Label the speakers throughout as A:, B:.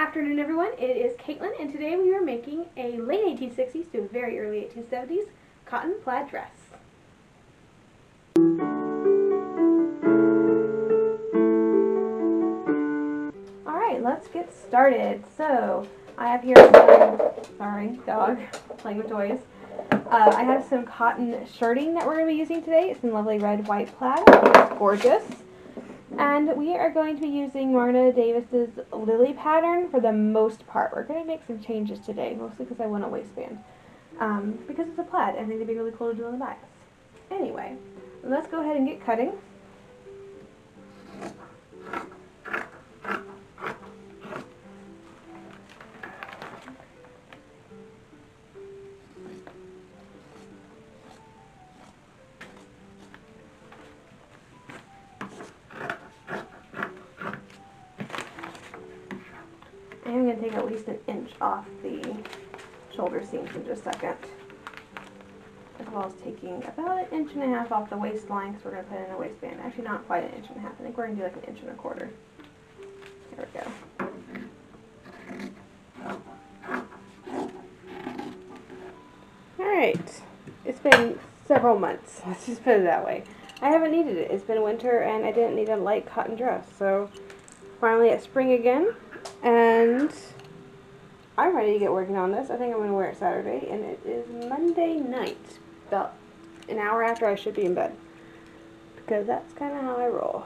A: Afternoon, everyone. It is Caitlin, and today we are making a late 1860s to very early 1870s cotton plaid dress. Alright, let's get started. So, I have here some, sorry, dog, playing with toys. I have some cotton shirting that we're going to be using today. It's in lovely red, white plaid. It's gorgeous. And we are going to be using Marna Davis's Lillie pattern for the most part. We're going to make some changes today, mostly because I want a waistband. Because it's a plaid, I think it'd be really cool to do on the bias. Anyway, let's go ahead and get cutting. I'm going to take at least an inch off the shoulder seams in just a second, as well as taking about an inch and a half off the waistline because we're going to put in a waistband. Actually, not quite an inch and a half. I think we're going to do like an inch and a quarter. There we go. Alright, it's been several months. Let's just put it that way. I haven't needed it. It's been winter and I didn't need a light cotton dress. So finally it's spring again. And I'm ready to get working on this. I think I'm going to wear it Saturday, and it is Monday night, about an hour after I should be in bed, because that's kind of how I roll.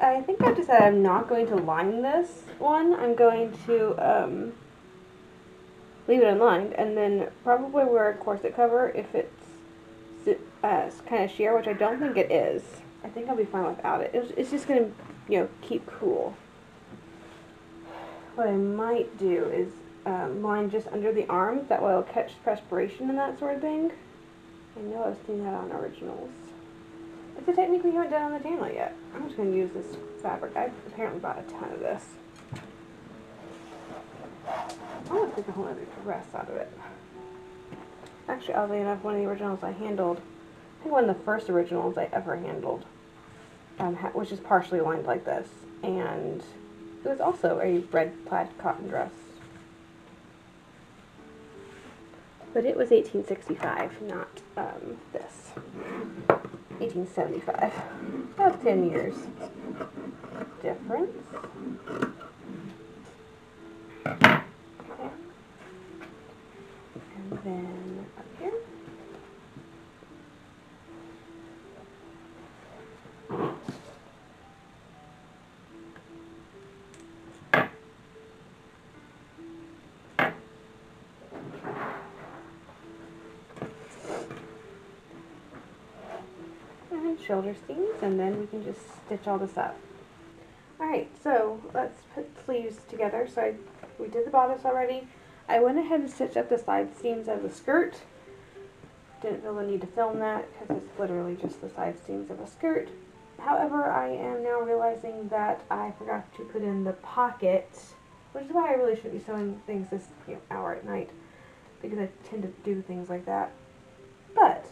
A: I think I've decided I'm not going to line this one. I'm going to leave it unlined, and then probably wear a corset cover if it's kind of sheer, which I don't think it is. I think I'll be fine without it. It's just going to, keep cool. What I might do is line just under the arms. That way it'll catch perspiration and that sort of thing. I know I've seen that on originals. It's a technique we haven't done on the channel yet. I'm just going to use this fabric. I apparently bought a ton of this. I want to make a whole other dress out of it. Actually, oddly enough, one of the originals I handled, I think one of the first originals I ever handled, which is partially lined like this, and it was also a red plaid cotton dress. But it was 1865, not this. 1875. About 10 years difference. Okay. And then up here. Shoulder seams, and then we can just stitch all this up. Alright, so let's put sleeves together. So we did the bodice already. I went ahead and stitched up the side seams of the skirt. Didn't feel the need to film that because it's literally just the side seams of a skirt. However, I am now realizing that I forgot to put in the pocket, which is why I really should be sewing things this hour at night, because I tend to do things like that. But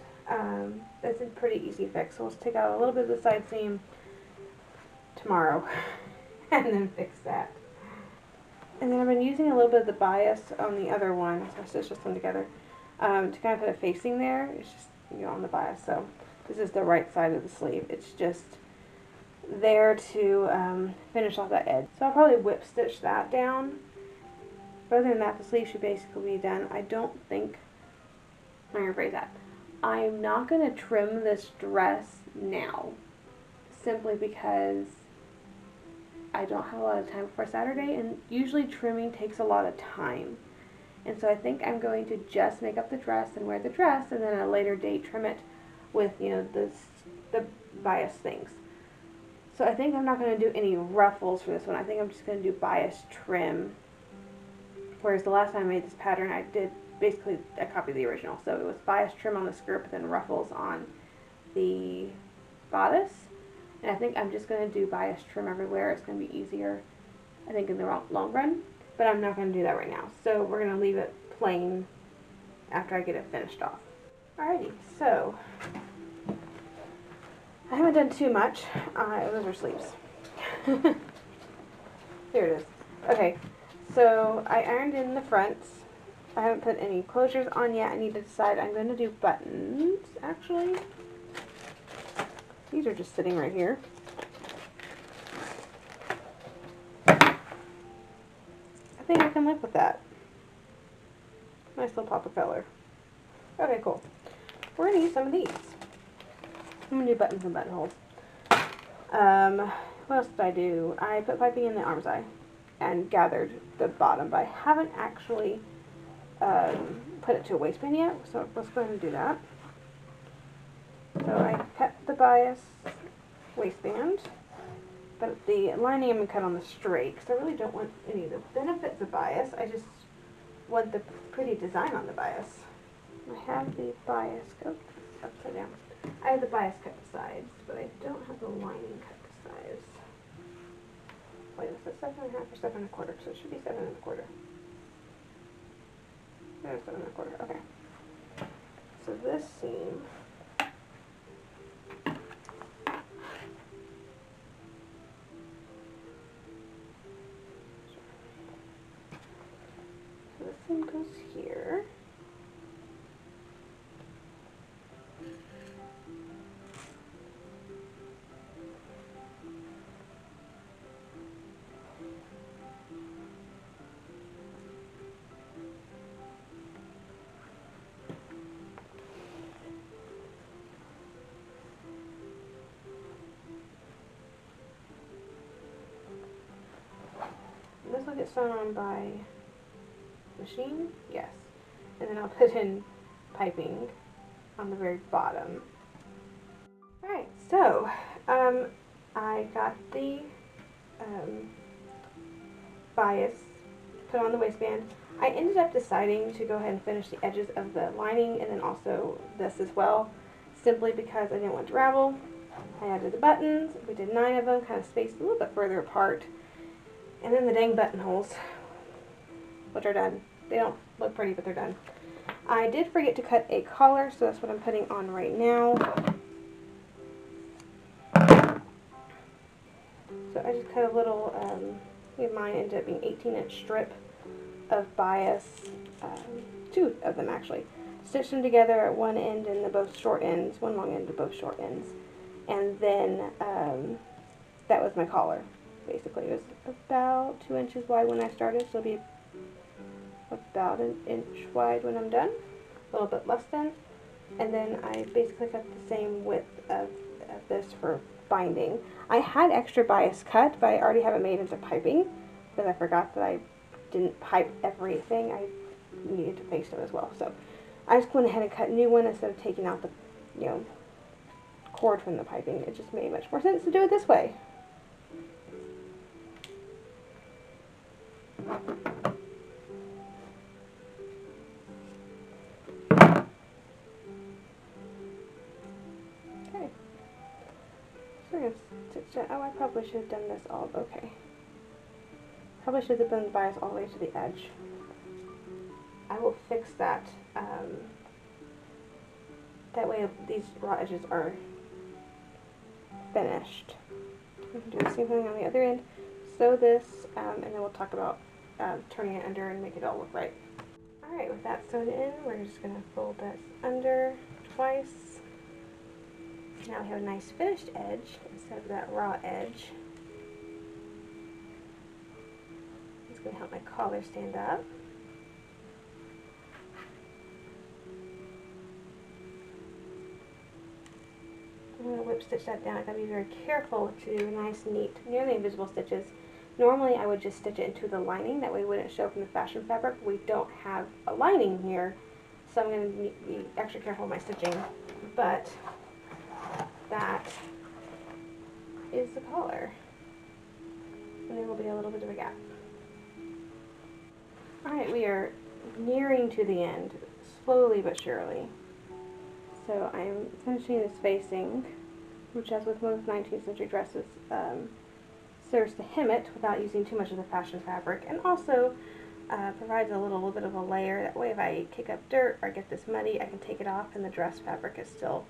A: that's a pretty easy fix. So let's take out a little bit of the side seam tomorrow and then fix that. And then I've been using a little bit of the bias on the other one, so I stitched them together, to kind of put a facing there. It's just, on the bias. So this is the right side of the sleeve. It's just there to finish off that edge. So I'll probably whip stitch that down. But other than that, the sleeve should basically be done. I don't think, let me rephrase that. I'm not going to trim this dress now, simply because I don't have a lot of time before Saturday, and usually trimming takes a lot of time. And so I think I'm going to just make up the dress and wear the dress, and then at a later date trim it with, the bias things. So I think I'm not going to do any ruffles for this one. I think I'm just going to do bias trim. Whereas the last time I made this pattern, I did basically a copy of the original. So it was bias trim on the skirt, but then ruffles on the bodice. And I think I'm just going to do bias trim everywhere. It's going to be easier, I think, in the long run. But I'm not going to do that right now. So we're going to leave it plain after I get it finished off. Alrighty, so I haven't done too much. Those are sleeves. Here it is. Okay, so I ironed in the fronts. I haven't put any closures on yet. I need to decide. I'm going to do buttons, actually. These are just sitting right here. I think I can live with that. Nice little pop of color. Okay, cool. We're going to use some of these. I'm going to do buttons and buttonholes. What else did I do? I put piping in the arm's eye and gathered the bottom, but I haven't actually put it to a waistband yet, so let's go ahead and do that. So I cut the bias waistband, but the lining I'm going to cut on the straight, because I really don't want any of the benefits of bias. I just want the pretty design on the bias. I have the bias cut upside down. I have the bias cut to sides, but I don't have the lining cut to sides. Wait, is it 7.5 or 7.25? So it should be 7.25. There's 7.25. Okay. So this seam. So this seam goes here. This will get sewn on by machine, yes. And then I'll put in piping on the very bottom. Alright, so I got the bias put on the waistband. I ended up deciding to go ahead and finish the edges of the lining and then also this as well, simply because I didn't want to ravel. I added the buttons. We did 9 of them, kind of spaced a little bit further apart. And then the dang buttonholes, which are done. They don't look pretty, but they're done. I did forget to cut a collar, so that's what I'm putting on right now. So I just cut a little, mine ended up being 18-inch strip of bias, 2 of them actually. Stitched them together at one end and the both short ends, one long end to both short ends. And then that was my collar. Basically, it was about 2 inches wide when I started, so it'll be about an inch wide when I'm done, a little bit less than. And then I basically cut the same width of this for binding. I had extra bias cut, but I already have it made into piping because I forgot that I didn't pipe everything. I needed to paste them as well, so I just went ahead and cut a new one instead of taking out the, cord from the piping. It just made much more sense to do it this way. Okay. So we're going to stitch that. Oh, I probably should have done this all. Okay. Probably should have done the bias all the way to the edge. I will fix that. That way these raw edges are finished. We can do the same thing on the other end. Sew this, and then we'll talk about turning it under and make it all look right. Alright, with that sewn in, we're just going to fold this under twice. Now we have a nice finished edge instead of that raw edge. It's going to help my collar stand up. I'm going to whip stitch that down. I've got to be very careful to do nice, neat, nearly invisible stitches. Normally I would just stitch it into the lining, that way it wouldn't show from the fashion fabric. We don't have a lining here, so I'm going to be extra careful with my stitching. But that is the collar. And there will be a little bit of a gap. Alright, we are nearing to the end, slowly but surely. So I'm finishing this facing, which, as with most 19th century dresses, serves to hem it without using too much of the fashion fabric, and also provides a little bit of a layer. That way if I kick up dirt or get this muddy, I can take it off and the dress fabric is still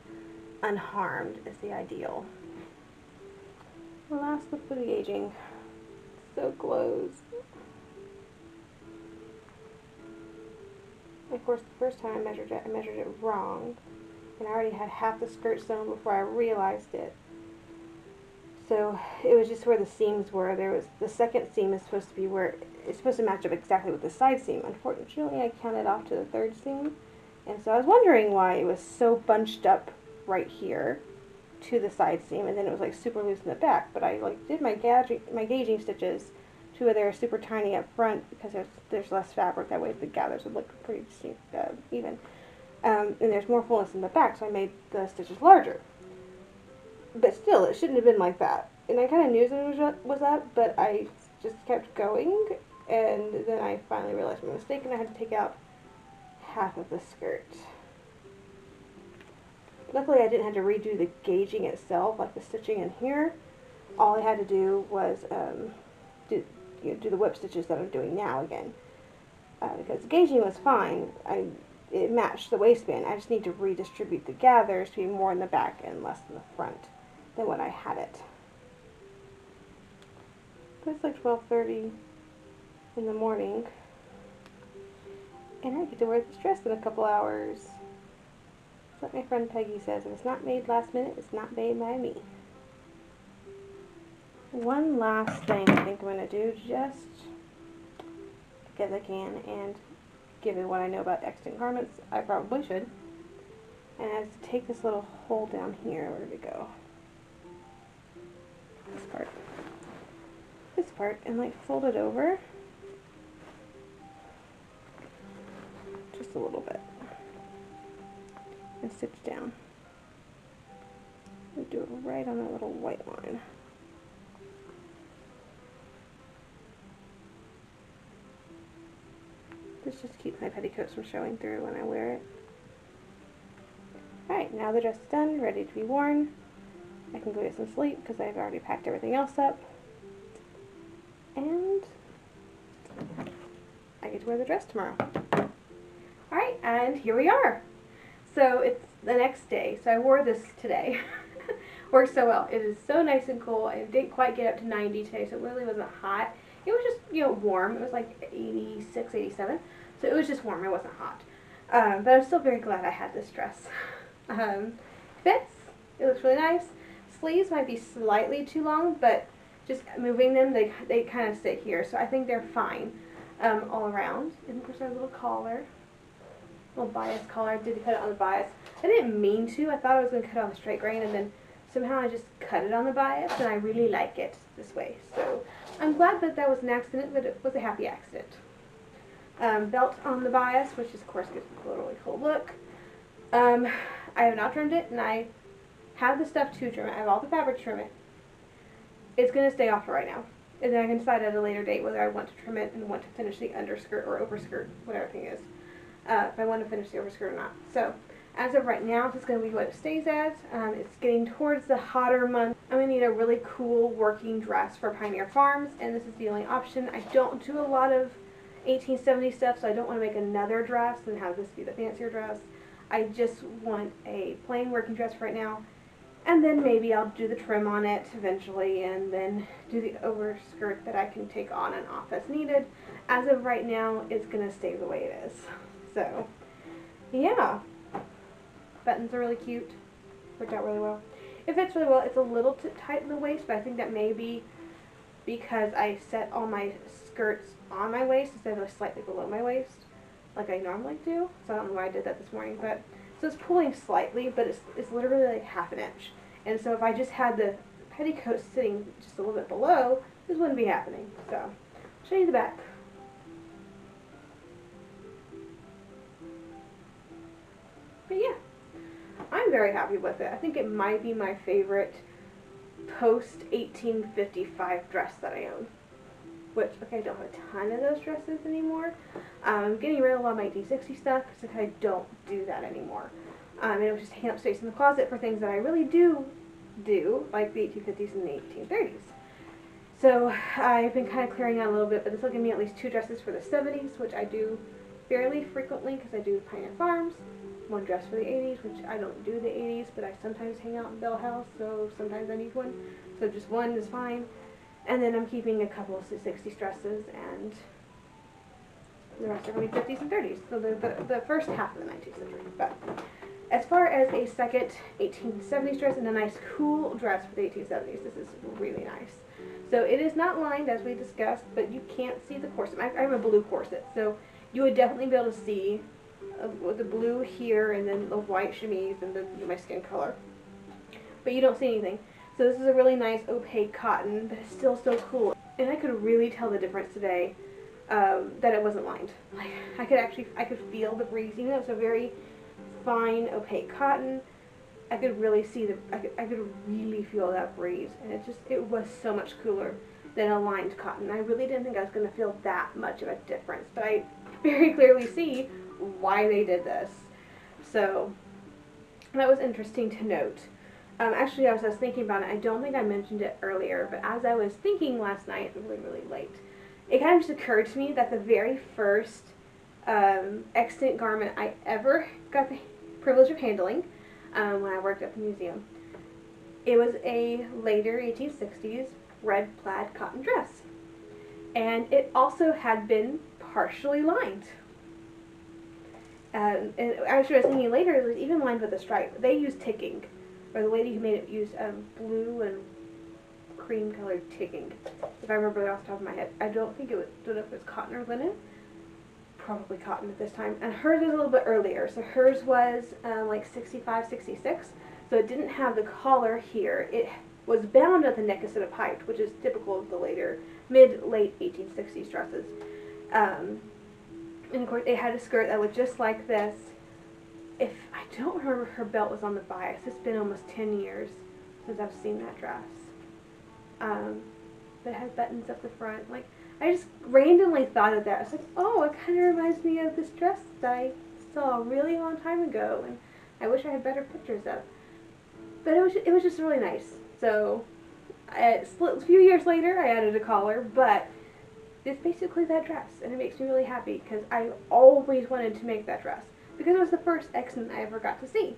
A: unharmed, is the ideal. The last last look for the gauging. So close. Of course, the first time I measured it wrong. And I already had half the skirt sewn before I realized it. So it was just where the seams were. There was the second seam is supposed to be where it's supposed to match up exactly with the side seam. Unfortunately, I counted off to the third seam, and so I was wondering why it was so bunched up right here to the side seam, and then it was like super loose in the back. But I like did my gauging stitches to where they're super tiny up front because there's less fabric. That way the gathers would look pretty even. And there's more fullness in the back, so I made the stitches larger. But still, it shouldn't have been like that. And I kind of knew something was up, but I just kept going, and then I finally realized my mistake, and I had to take out half of the skirt. Luckily, I didn't have to redo the gauging itself, like the stitching in here. All I had to do was do the whip stitches that I'm doing now again. Because the gauging was fine. It matched the waistband. I just need to redistribute the gathers to be more in the back and less in the front than when I had it. But it's like 12:30 in the morning, and I get to wear this dress in a couple hours. That's what my friend Peggy says. If it's not made last minute, it's not made by me. One last thing I think I'm going to do, just because I can, and given what I know about extant garments, I probably should. And I have to take this little hole down here. Where did it go? This part, and like fold it over just a little bit and stitch down. And do it right on that little white line. This just keeps my petticoats from showing through when I wear it. Alright, now the dress is done, ready to be worn. I can go get some sleep because I've already packed everything else up. And I get to wear the dress tomorrow. Alright, and here we are. So it's the next day. So I wore this today. Works so well. It is so nice and cool. It didn't quite get up to 90 today, so it really wasn't hot. It was just, warm. It was like 86, 87. So it was just warm. It wasn't hot. But I'm still very glad I had this dress. Fits. It looks really nice. Sleeves might be slightly too long, but just moving them, they kind of sit here. So I think they're fine all around. And of course, our little collar. Little bias collar. I did cut it on the bias. I didn't mean to. I thought I was going to cut it on the straight grain, and then somehow I just cut it on the bias, and I really like it this way. So I'm glad that that was an accident, but it was a happy accident. Belt on the bias, which of course gives it a really cool look. I have not trimmed it, and I have the stuff to trim it. I have all the fabric to trim it. It's going to stay off for right now. And then I can decide at a later date whether I want to trim it and want to finish the underskirt or overskirt, whatever thing is. If I want to finish the overskirt or not. So, as of right now, this is going to be what it stays as. It's getting towards the hotter month. I'm going to need a really cool working dress for Pioneer Farms, and this is the only option. I don't do a lot of 1870 stuff, so I don't want to make another dress and have this be the fancier dress. I just want a plain working dress for right now, and then maybe I'll do the trim on it eventually, and then do the overskirt that I can take on and off as needed. As of right now, it's going to stay the way it is. So, yeah. Buttons are really cute. Worked out really well. It fits really well. It's a little tight in the waist, but I think that may be because I set all my skirts on my waist instead of slightly below my waist, like I normally do. So I don't know why I did that this morning, but so it's pulling slightly, but it's literally like half an inch. And so if I just had the petticoat sitting just a little bit below, this wouldn't be happening. So I'll show you the back. But yeah, I'm very happy with it. I think it might be my favorite post 1855 dress that I own. Which, okay, I don't have a ton of those dresses anymore. I'm getting rid of a lot of my 1860 stuff because I don't do that anymore. And it was just taking up space in the closet for things that I really do, like the 1850s and the 1830s. So I've been kind of clearing out a little bit, but this will give me at least 2 dresses for the 70s, which I do fairly frequently because I do Pioneer Farms. one dress for the 80s, which I don't do the 80s, but I sometimes hang out in Bell House, so sometimes I need one. So just one is fine. And then I'm keeping a couple of 60s dresses, and the rest are going to be 50s and 30s. So the first half of the 19th century. But as far as a second 1870s dress and a nice cool dress for the 1870s, this is really nice. So it is not lined as we discussed, but you can't see the corset. I have a blue corset, so you would definitely be able to see the blue here and then the white chemise and my skin color. But you don't see anything. So this is a really nice opaque cotton, but it's still so cool. And I could really tell the difference today that it wasn't lined. Like I could feel the breeze. Even though it's a very fine opaque cotton, I could really see I could really feel that breeze, and it was so much cooler than a lined cotton. I really didn't think I was going to feel that much of a difference, but I very clearly see why they did this. So that was interesting to note. Actually, as I was thinking about it, I don't think I mentioned it earlier, but as I was thinking last night, really late, it kind of just occurred to me that the very first extant garment I ever got the privilege of handling when I worked at the museum, it was a later 1860s red plaid cotton dress. And it also had been partially lined. And actually, I was thinking later, it was even lined with a stripe. They used ticking. Or the lady who made it used blue and cream colored ticking, if I remember off the top of my head. I don't know if it was cotton or linen. Probably cotton at this time. And hers was a little bit earlier. So hers was like 65, 66. So it didn't have the collar here. It was bound at the neck instead of piped, which is typical of the mid-late 1860s dresses. And of course, it had a skirt that looked just like this. If I don't remember if her belt was on the bias. It's been almost 10 years since I've seen that dress. But it had buttons up the front. Like, I just randomly thought of that. I was like, oh, it kind of reminds me of this dress that I saw a really long time ago, and I wish I had better pictures of. But it was just really nice. So, a few years later, I added a collar, but it's basically that dress, and it makes me really happy because I always wanted to make that dress. Because it was the first accent I ever got to see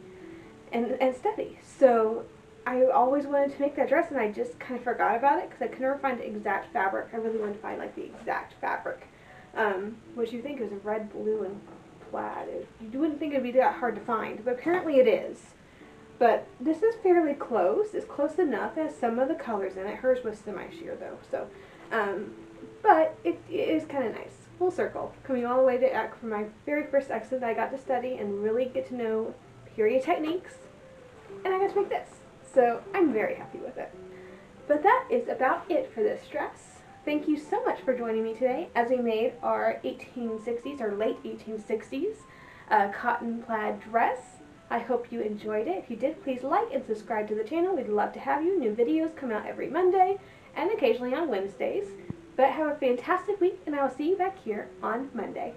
A: and study. So I always wanted to make that dress, and I just kind of forgot about it because I could never find the exact fabric. I really wanted to find like the exact fabric, which you think is red, blue, and plaid. You wouldn't think it would be that hard to find, but apparently it is. But this is fairly close. It's close enough. It has some of the colors in it. Hers was semi-sheer though, so. But it is kind of nice. Full circle, coming all the way to from my very first accent that I got to study and really get to know period techniques, and I got to make this. So I'm very happy with it. But that is about it for this dress. Thank you so much for joining me today as we made our 1860s or late 1860s cotton plaid dress. I hope you enjoyed it. If you did, please like and subscribe to the channel. We'd love to have you. New videos come out every Monday and occasionally on Wednesdays. But have a fantastic week, and I will see you back here on Monday.